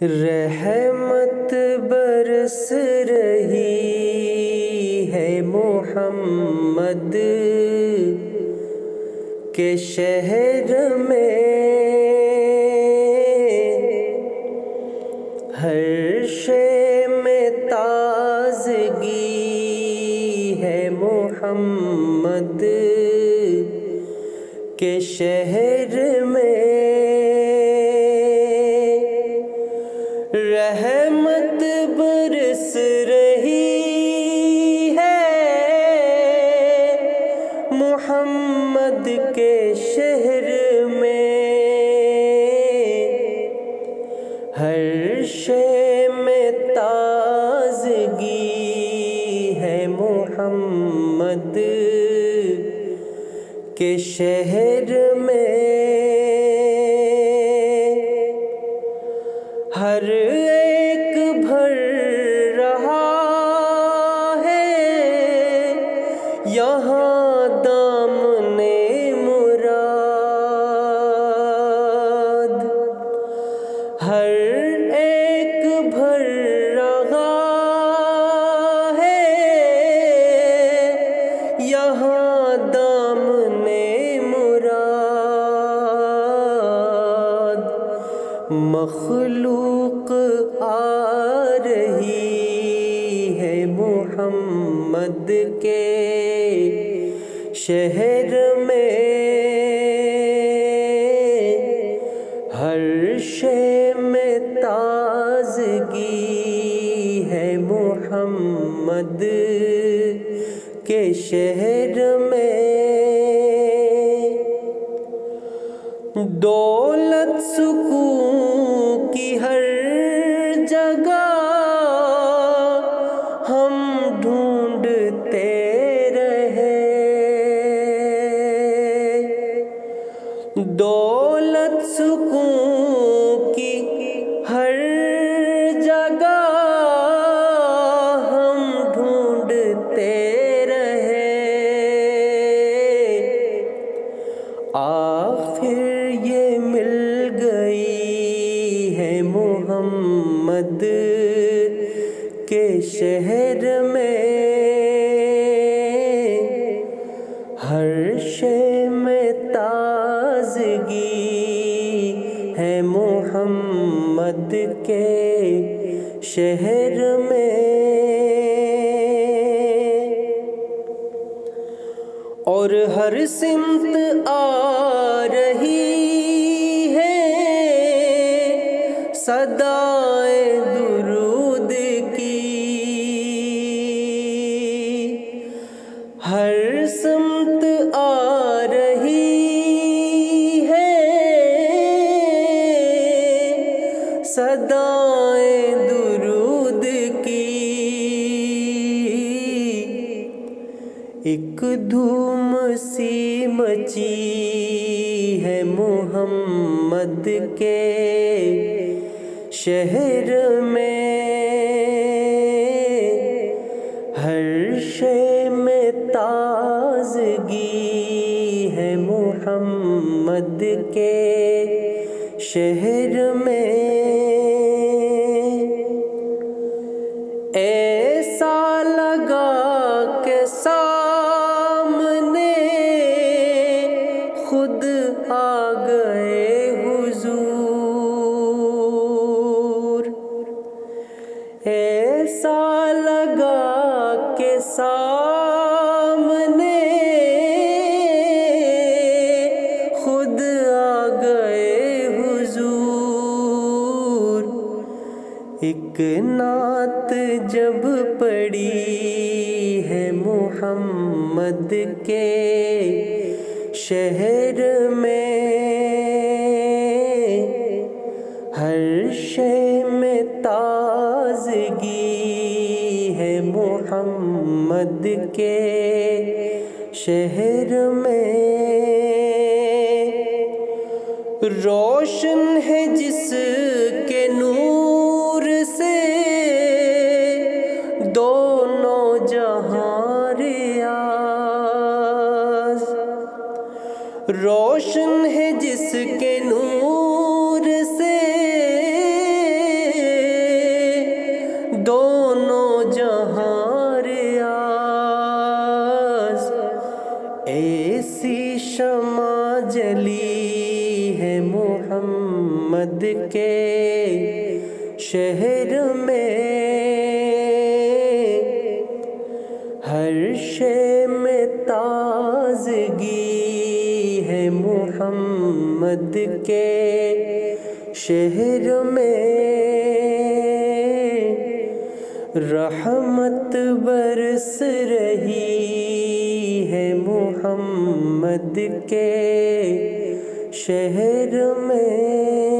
رحمت برس رہی ہے محمد کے شہر میں، ہر شے میں تازگی ہے محمد کے شہر میں، رحمت برس رہی ہے محمد کے شہر میں، ہر شے میں تازگی ہے محمد کے شہر میں، ہر ایک بھر رہا ہے یہاں دامن مراد، ہر ایک بھر رہا ہے یہاں دامن مراد، مخلوق آ رہی ہے محمد کے شہر میں، ہر شے میں تازگی ہے محمد کے شہر میں، دولت سکون کی ہر جگہ ہم ڈھونڈتے رہے، دولت سکون کی ہر جگہ ہم ڈھونڈتے رہے، آخر یہ مل گئی ہے محمد کے شہر میں، ہر شے میں تازگی ہے محمد کے شہر میں، اور ہر سمت آ رہی ہے صدائے درود کی، ہر سمت آ رہی ہے صدائے درود کی، ایک دھوم سی مچی ہے محمد کے شہر میں، ہر شے میں تازگی ہے محمد کے شہر میں، ایسا لگا کہ سامنے خود آ گئے حضور، ایسا لگا کہ سامنے خود آ گئے حضور، ایک نعت جب پڑھی ہے محمد کے شہر میں، ہر شے میں تازگی ہے محمد کے شہر میں، روشن ہے جس کے نور سے دونوں جہاں ریاض، روشن ہے جس کے نور سے محمد کے شہر میں ہر شے میں تازگی ہے محمد کے شہر میں رحمت برس رہی ہے محمد کے شہر میں